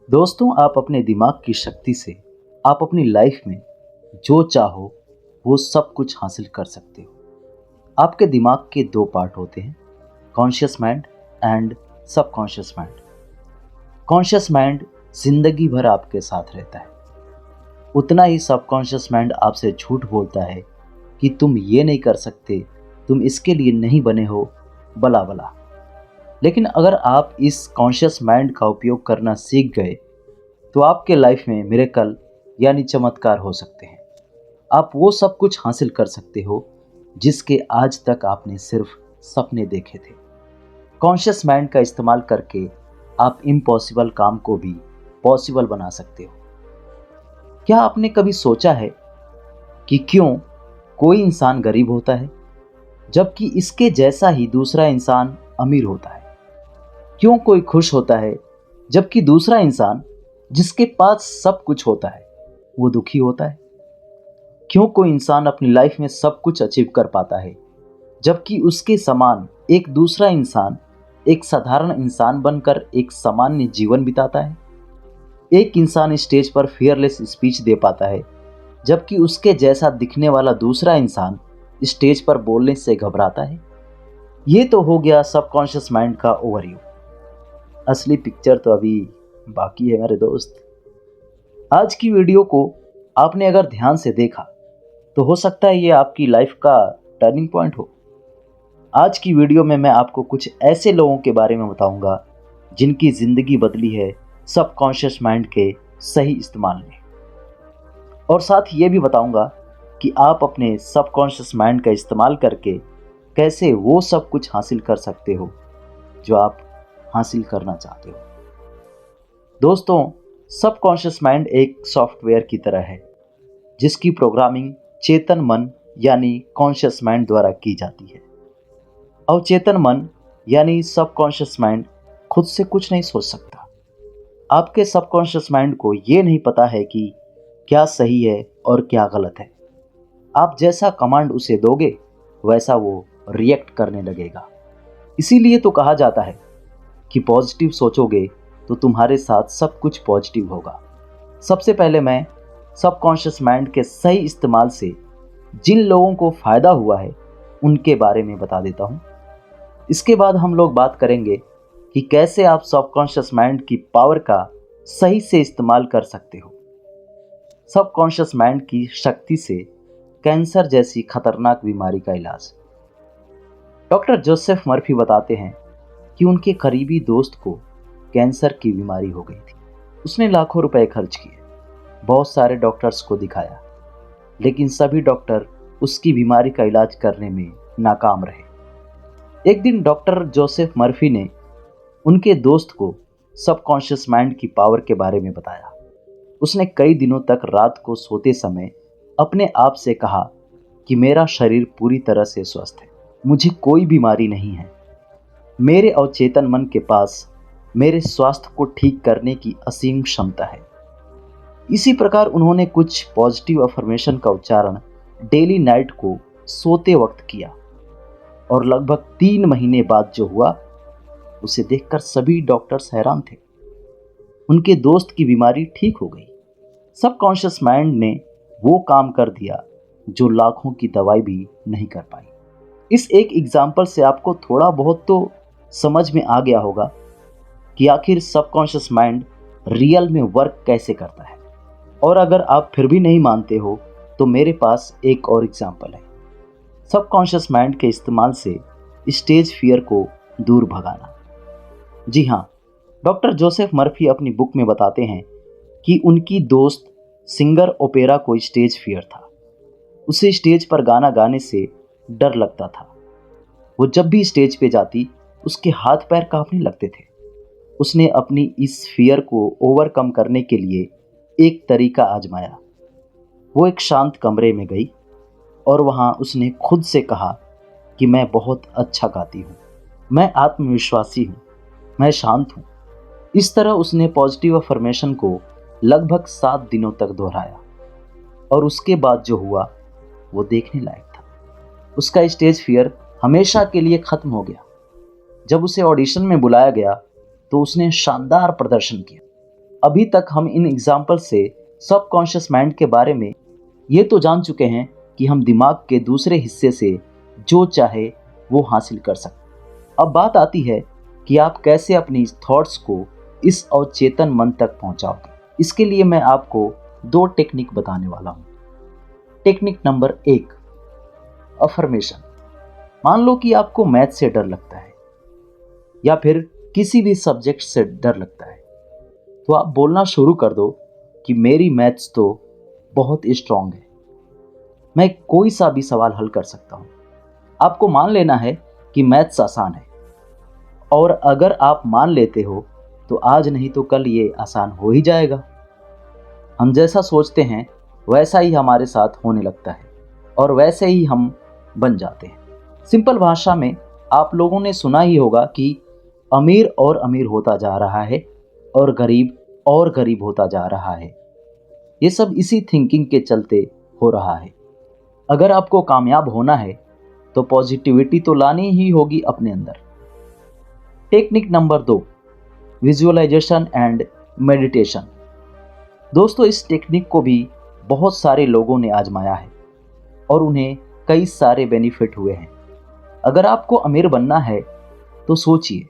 दोस्तों, आप अपने दिमाग की शक्ति से आप अपनी लाइफ में जो चाहो वो सब कुछ हासिल कर सकते हो। आपके दिमाग के दो पार्ट होते हैं, conscious mind and subconscious mind. Conscious mind जिंदगी भर आपके साथ रहता है, उतना ही सबकॉन्शियस माइंड आपसे झूठ बोलता है कि तुम ये नहीं कर सकते, तुम इसके लिए नहीं बने हो, बला बला। लेकिन अगर आप इस कॉन्शियस माइंड का उपयोग करना सीख गए तो आपके लाइफ में मिरेकल यानी चमत्कार हो सकते हैं। आप वो सब कुछ हासिल कर सकते हो जिसके आज तक आपने सिर्फ सपने देखे थे। कॉन्शियस माइंड का इस्तेमाल करके आप इम्पॉसिबल काम को भी पॉसिबल बना सकते हो। क्या आपने कभी सोचा है कि क्यों कोई इंसान गरीब होता है जबकि इसके जैसा ही दूसरा इंसान अमीर होता है? क्यों कोई खुश होता है जबकि दूसरा इंसान जिसके पास सब कुछ होता है वो दुखी होता है? क्यों कोई इंसान अपनी लाइफ में सब कुछ अचीव कर पाता है जबकि उसके समान एक दूसरा इंसान एक साधारण इंसान बनकर एक सामान्य जीवन बिताता है? एक इंसान स्टेज पर फियरलेस स्पीच दे पाता है जबकि उसके जैसा दिखने वाला दूसरा इंसान स्टेज पर बोलने से घबराता है। ये तो हो गया सबकॉन्शियस माइंड का ओवरव्यू। असली पिक्चर तो अभी बाकी है मेरे दोस्त। आज की वीडियो को आपने अगर ध्यान से देखा तो हो सकता है ये आपकी लाइफ का टर्निंग पॉइंट हो। आज की वीडियो में मैं आपको कुछ ऐसे लोगों के बारे में बताऊंगा जिनकी ज़िंदगी बदली है सबकॉन्शियस माइंड के सही इस्तेमाल में, और साथ ये भी बताऊंगा कि आप अपने सबकॉन्शियस माइंड का इस्तेमाल करके कैसे वो सब कुछ हासिल कर सकते हो जो आप हासिल करना चाहते हो। दोस्तों, सबकॉन्शियस माइंड एक सॉफ्टवेयर की तरह है जिसकी प्रोग्रामिंग चेतन मन यानी कॉन्शियस माइंड द्वारा की जाती है। अवचेतन मन यानी सबकॉन्शियस माइंड खुद से कुछ नहीं सोच सकता। आपके सबकॉन्शियस माइंड को ये नहीं पता है कि क्या सही है और क्या गलत है। आप जैसा कमांड उसे दोगे वैसा वो रिएक्ट करने लगेगा। इसीलिए तो कहा जाता है कि पॉजिटिव सोचोगे तो तुम्हारे साथ सब कुछ पॉजिटिव होगा। सबसे पहले मैं सबकॉन्शियस माइंड के सही इस्तेमाल से जिन लोगों को फ़ायदा हुआ है उनके बारे में बता देता हूँ। इसके बाद हम लोग बात करेंगे कि कैसे आप सबकॉन्शियस माइंड की पावर का सही से इस्तेमाल कर सकते हो। सबकॉन्शियस माइंड की शक्ति से कैंसर जैसी खतरनाक बीमारी का इलाज। डॉक्टर जोसेफ मर्फी बताते हैं कि उनके करीबी दोस्त को कैंसर की बीमारी हो गई थी। उसने लाखों रुपए खर्च किए, बहुत सारे डॉक्टर्स को दिखाया, लेकिन सभी डॉक्टर उसकी बीमारी का इलाज करने में नाकाम रहे। एक दिन डॉक्टर जोसेफ मर्फी ने उनके दोस्त को सबकॉन्शियस माइंड की पावर के बारे में बताया। उसने कई दिनों तक रात को सोते समय अपने आप से कहा कि मेरा शरीर पूरी तरह से स्वस्थ है, मुझे कोई बीमारी नहीं है। मेरे अवचेतन मन के पास मेरे स्वास्थ्य को ठीक करने की असीम क्षमता है। इसी प्रकार उन्होंने कुछ पॉजिटिव अफर्मेशन का उच्चारण डेली नाइट को सोते वक्त किया, और लगभग 3 महीने बाद जो हुआ उसे देखकर सभी डॉक्टर्स हैरान थे। उनके दोस्त की बीमारी ठीक हो गई। सबकॉन्शियस माइंड ने वो काम कर दिया जो लाखों की दवाई भी नहीं कर पाई। इस एक एग्जाम्पल से आपको थोड़ा बहुत तो समझ में आ गया होगा कि आखिर सबकॉन्शियस माइंड रियल में वर्क कैसे करता है। और अगर आप फिर भी नहीं मानते हो तो मेरे पास एक और एग्जाम्पल है, सबकॉन्शियस माइंड के इस्तेमाल से स्टेज फियर को दूर भगाना। जी हाँ, डॉक्टर जोसेफ मर्फी अपनी बुक में बताते हैं कि उनकी दोस्त सिंगर ओपेरा को स्टेज फियर था। उसे स्टेज पर गाना गाने से डर लगता था। वो जब भी स्टेज पे जाती उसके हाथ पैर कांपने लगते थे। उसने अपनी इस फियर को ओवरकम करने के लिए एक तरीका आजमाया। वो एक शांत कमरे में गई और वहाँ उसने खुद से कहा कि मैं बहुत अच्छा गाती हूँ, मैं आत्मविश्वासी हूँ, मैं शांत हूँ। इस तरह उसने पॉजिटिव अफर्मेशन को लगभग 7 दिनों तक दोहराया, और उसके बाद जो हुआ वो देखने लायक था। उसका स्टेज फियर हमेशा के लिए खत्म हो गया। जब उसे ऑडिशन में बुलाया गया तो उसने शानदार प्रदर्शन किया। अभी तक हम इन एग्जाम्पल से सबकॉन्शियस माइंड के बारे में ये तो जान चुके हैं कि हम दिमाग के दूसरे हिस्से से जो चाहे वो हासिल कर सकते। अब बात आती है कि आप कैसे अपनी थॉट्स को इस अवचेतन मन तक पहुंचाओगे। इसके लिए मैं आपको 2 टेक्निक बताने वाला हूं। Technique number 1, affirmation. मान लो कि आपको मैथ से डर लगता है या फिर किसी भी सब्जेक्ट से डर लगता है, तो आप बोलना शुरू कर दो कि मेरी मैथ्स तो बहुत स्ट्रांग है, मैं कोई सा भी सवाल हल कर सकता हूँ। आपको मान लेना है कि मैथ्स आसान है, और अगर आप मान लेते हो तो आज नहीं तो कल ये आसान हो ही जाएगा। हम जैसा सोचते हैं वैसा ही हमारे साथ होने लगता है और वैसे ही हम बन जाते हैं। सिंपल भाषा में आप लोगों ने सुना ही होगा कि अमीर और अमीर होता जा रहा है और गरीब होता जा रहा है। ये सब इसी थिंकिंग के चलते हो रहा है। अगर आपको कामयाब होना है तो पॉजिटिविटी तो लानी ही होगी अपने अंदर। Technique number 2, visualization and meditation. दोस्तों, इस टेक्निक को भी बहुत सारे लोगों ने आजमाया है और उन्हें कई सारे बेनिफिट हुए हैं। अगर आपको अमीर बनना है तो सोचिए,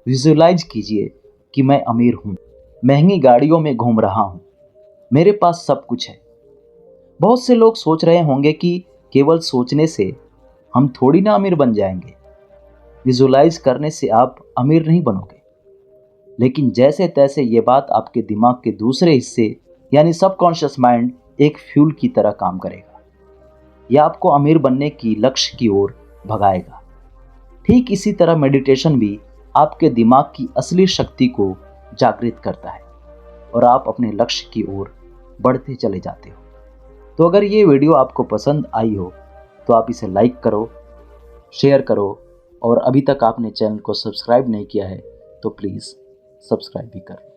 विजुअलाइज कीजिए कि मैं अमीर हूँ, महंगी गाड़ियों में घूम रहा हूँ, मेरे पास सब कुछ है। बहुत से लोग सोच रहे होंगे कि केवल सोचने से हम थोड़ी ना अमीर बन जाएंगे। विजुअलाइज करने से आप अमीर नहीं बनोगे, लेकिन जैसे तैसे ये बात आपके दिमाग के दूसरे हिस्से यानी सबकॉन्शियस माइंड एक फ्यूल की तरह काम करेगा। यह आपको अमीर बनने की लक्ष्य की ओर भगाएगा। ठीक इसी तरह मेडिटेशन भी आपके दिमाग की असली शक्ति को जागृत करता है और आप अपने लक्ष्य की ओर बढ़ते चले जाते हो। तो अगर ये वीडियो आपको पसंद आई हो तो आप इसे लाइक करो, शेयर करो, और अभी तक आपने चैनल को सब्सक्राइब नहीं किया है तो प्लीज़ सब्सक्राइब भी करो।